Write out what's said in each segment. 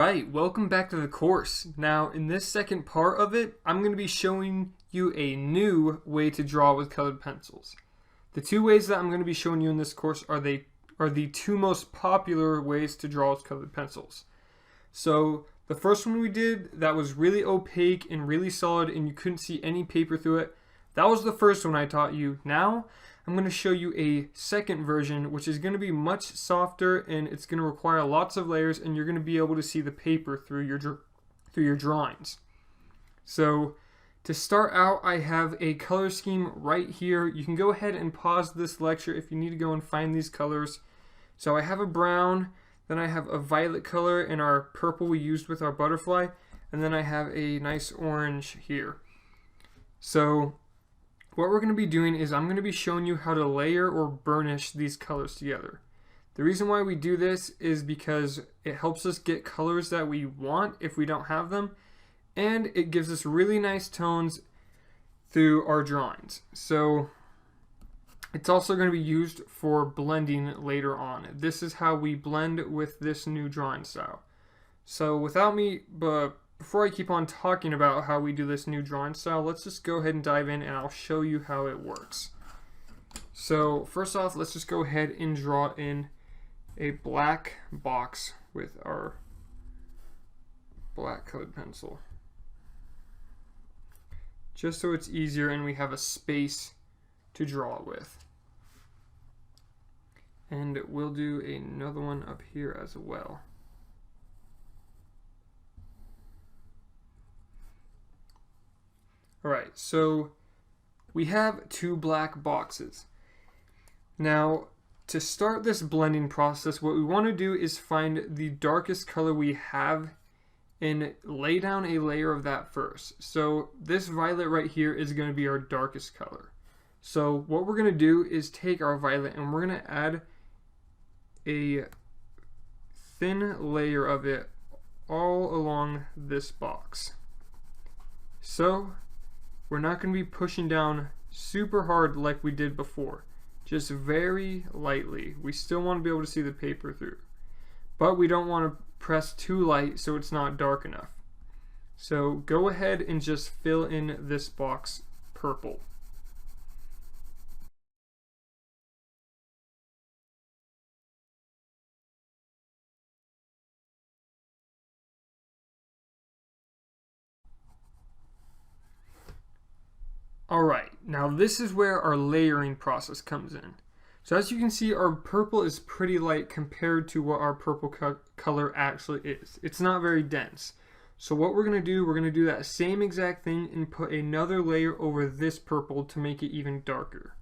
Right, welcome back to the course. Now, in this second part of it, I'm going to be showing you a new way to draw with colored pencils. The two ways that I'm going to be showing you in this course are the two most popular ways to draw with colored pencils. So, the first one we did that was really opaque and really solid and you couldn't see any paper through it, that was the first one I taught you. Now, I'm going to show you a second version, which is going to be much softer and it's going to require lots of layers, and you're going to be able to see the paper through your drawings. So to start out, I have a color scheme right here. You can go ahead and pause this lecture if you need to go and find these colors. So I have a brown, then I have a violet color and our purple we used with our butterfly, and then I have a nice orange here. So what we're going to be doing is I'm going to be showing you how to layer or burnish these colors together. The reason why we do this is because it helps us get colors that we want if we don't have them, and it gives us really nice tones through our drawings. So it's also going to be used for blending later on. This is how we blend with this new drawing style. So before I keep on talking about how we do this new drawing style, let's just go ahead and dive in and I'll show you how it works. So first off, let's just go ahead and draw in a black box with our black colored pencil. Just so it's easier and we have a space to draw with. And we'll do another one up here as well. Alright, so we have two black boxes. Now, to start this blending process, what we want to do is find the darkest color we have and lay down a layer of that first. So this violet right here is going to be our darkest color. So what we're going to do is take our violet and we're going to add a thin layer of it all along this box. So we're not going to be pushing down super hard like we did before, just very lightly. We still want to be able to see the paper through, but we don't want to press too light so it's not dark enough. So go ahead and just fill in this box purple. Alright, now this is where our layering process comes in. So as you can see, our purple is pretty light compared to what our purple color actually is. It's not very dense. So what we're going to do that same exact thing and put another layer over this purple to make it even darker.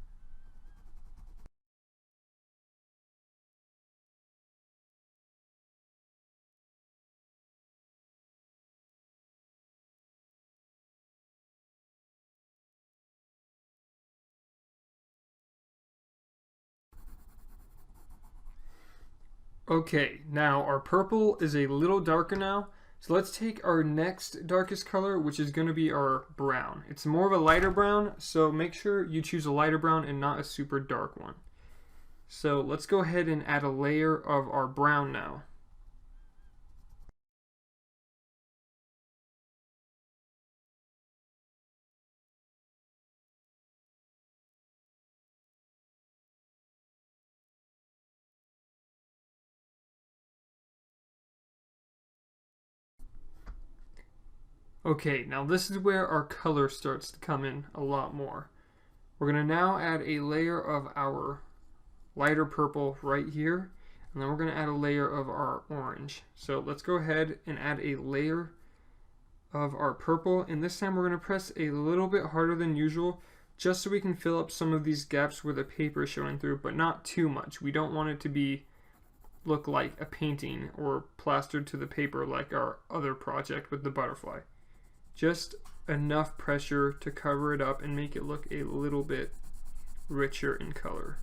Okay, now our purple is a little darker now, so let's take our next darkest color, which is going to be our brown. It's more of a lighter brown, so make sure you choose a lighter brown and not a super dark one. So let's go ahead and add a layer of our brown now. Okay, now this is where our color starts to come in a lot more. We're going to now add a layer of our lighter purple right here, and then we're going to add a layer of our orange. So let's go ahead and add a layer of our purple, and this time we're going to press a little bit harder than usual just so we can fill up some of these gaps where the paper is showing through, but not too much. We don't want it to look like a painting or plastered to the paper like our other project with the butterfly. Just enough pressure to cover it up and make it look a little bit richer in color.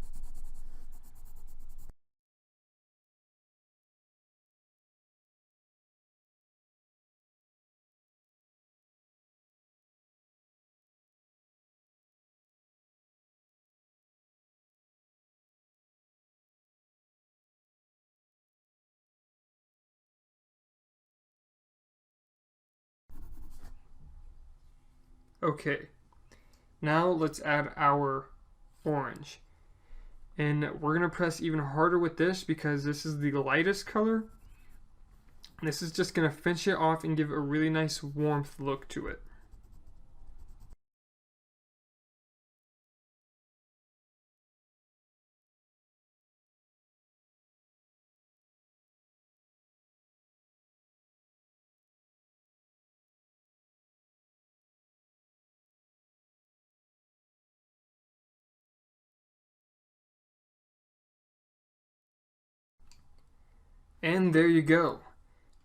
Okay, now let's add our orange. And we're going to press even harder with this because this is the lightest color. This is just going to finish it off and give a really nice warmth look to it. And there you go.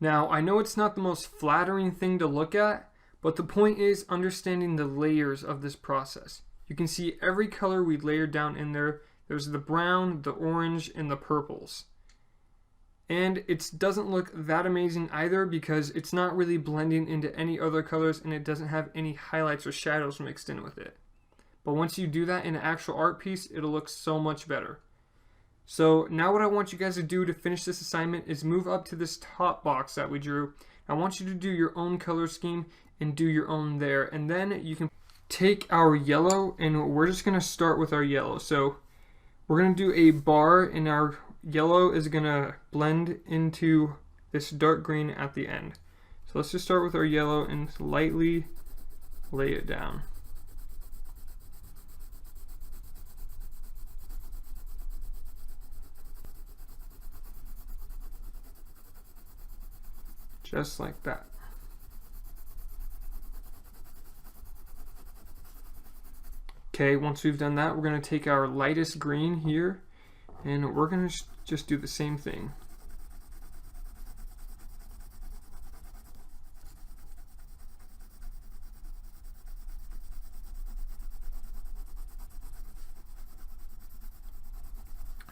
Now, I know it's not the most flattering thing to look at, but the point is understanding the layers of this process. You can see every color we layered down in there. There's the brown, the orange, and the purples. And it doesn't look that amazing either because it's not really blending into any other colors and it doesn't have any highlights or shadows mixed in with it. But once you do that in an actual art piece, it'll look so much better. So now what I want you guys to do to finish this assignment is move up to this top box that we drew. I want you to do your own color scheme and do your own there. And then you can take our yellow and we're just going to start with our yellow. So we're going to do a bar and our yellow is going to blend into this dark green at the end. So let's just start with our yellow and lightly lay it down. Just like that. Okay, once we've done that, we're going to take our lightest green here and we're going to just do the same thing.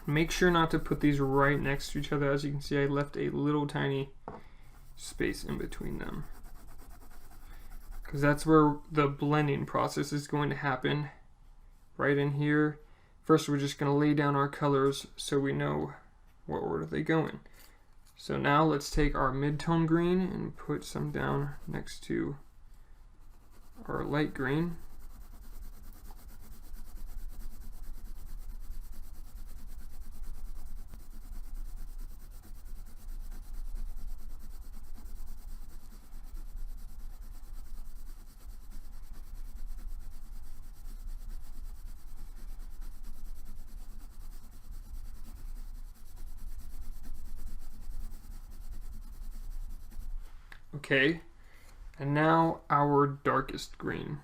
Make sure not to put these right next to each other. As you can see, I left a little tiny space in between them because that's where the blending process is going to happen, right in here. First, we're just going to lay down our colors so we know what order they go in. So now let's take our mid-tone green and put some down next to our light green. Okay, and now our darkest green.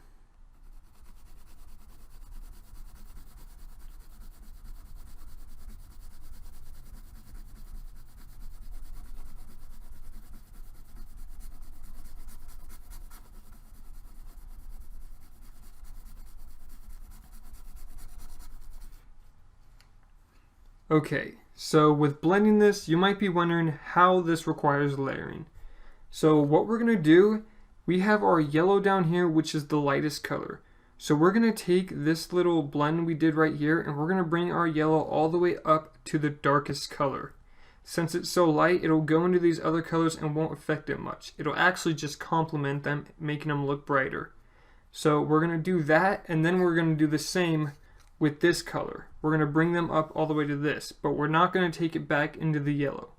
Okay, so with blending this, you might be wondering how this requires layering. So what we're going to do, we have our yellow down here, which is the lightest color. So we're going to take this little blend we did right here and we're going to bring our yellow all the way up to the darkest color. Since it's so light, it'll go into these other colors and won't affect it much. It'll actually just complement them, making them look brighter. So we're going to do that and then we're going to do the same with this color. We're going to bring them up all the way to this, but we're not going to take it back into the yellow.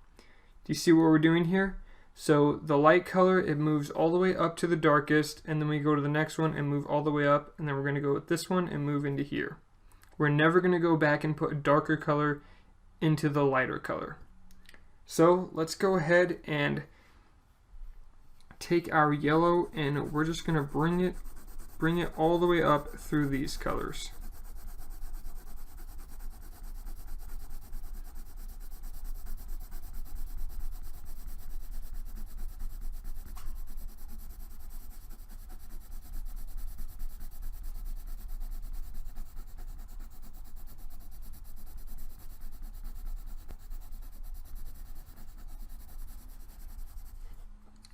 Do you see what we're doing here? So the light color, it moves all the way up to the darkest, and then we go to the next one and move all the way up, and then we're going to go with this one and move into here. We're never going to go back and put a darker color into the lighter color. So let's go ahead and take our yellow and we're just going to bring it all the way up through these colors.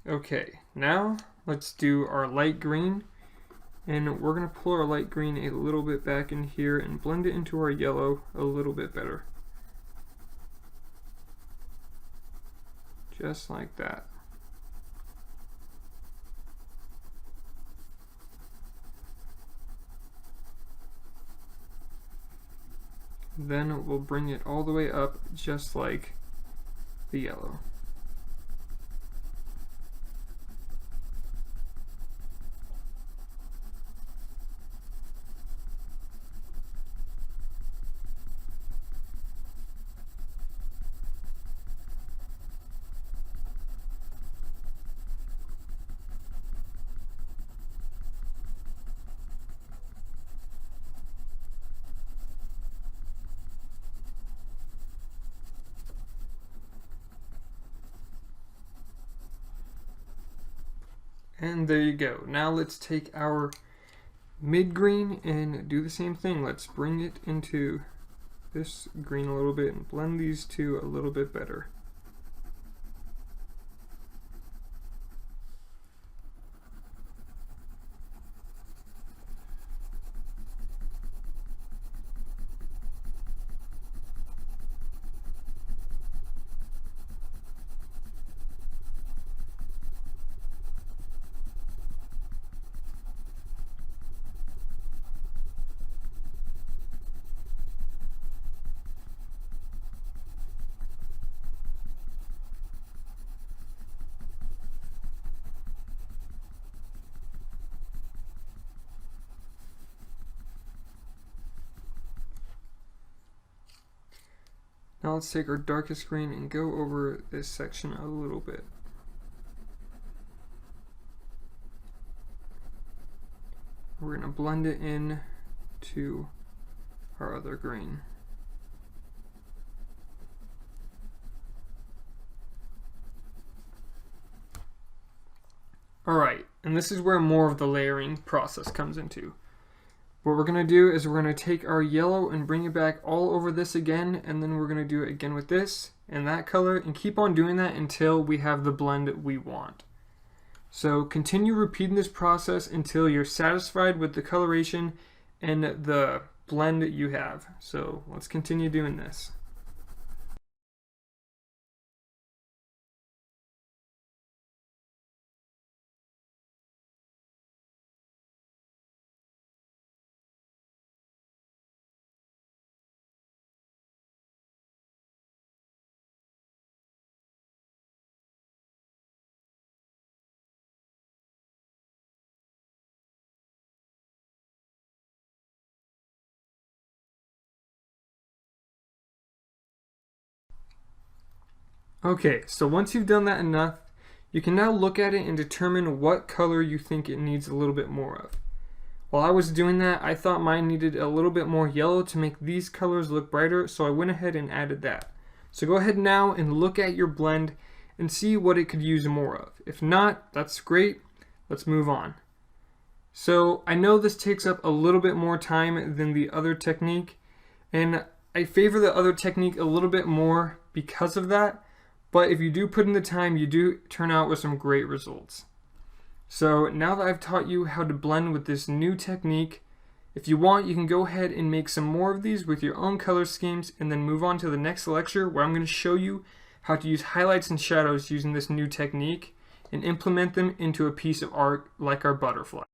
Okay, now let's do our light green, and we're going to pull our light green a little bit back in here and blend it into our yellow a little bit better. Just like that. Then we'll bring it all the way up just like the yellow. And there you go. Now let's take our mid-green and do the same thing. Let's bring it into this green a little bit and blend these two a little bit better. Now let's take our darkest green and go over this section a little bit. We're going to blend it in to our other green. Alright, and this is where more of the layering process comes into. What we're going to do is we're going to take our yellow and bring it back all over this again, and then we're going to do it again with this and that color, and keep on doing that until we have the blend we want. So continue repeating this process until you're satisfied with the coloration and the blend you have. So let's continue doing this. Okay, so once you've done that enough, you can now look at it and determine what color you think it needs a little bit more of. While I was doing that, I thought mine needed a little bit more yellow to make these colors look brighter, so I went ahead and added that. So go ahead now and look at your blend and see what it could use more of. If not, that's great. Let's move on. So I know this takes up a little bit more time than the other technique, and I favor the other technique a little bit more because of that. But if you do put in the time, you do turn out with some great results. So now that I've taught you how to blend with this new technique, if you want, you can go ahead and make some more of these with your own color schemes and then move on to the next lecture where I'm going to show you how to use highlights and shadows using this new technique and implement them into a piece of art like our butterfly.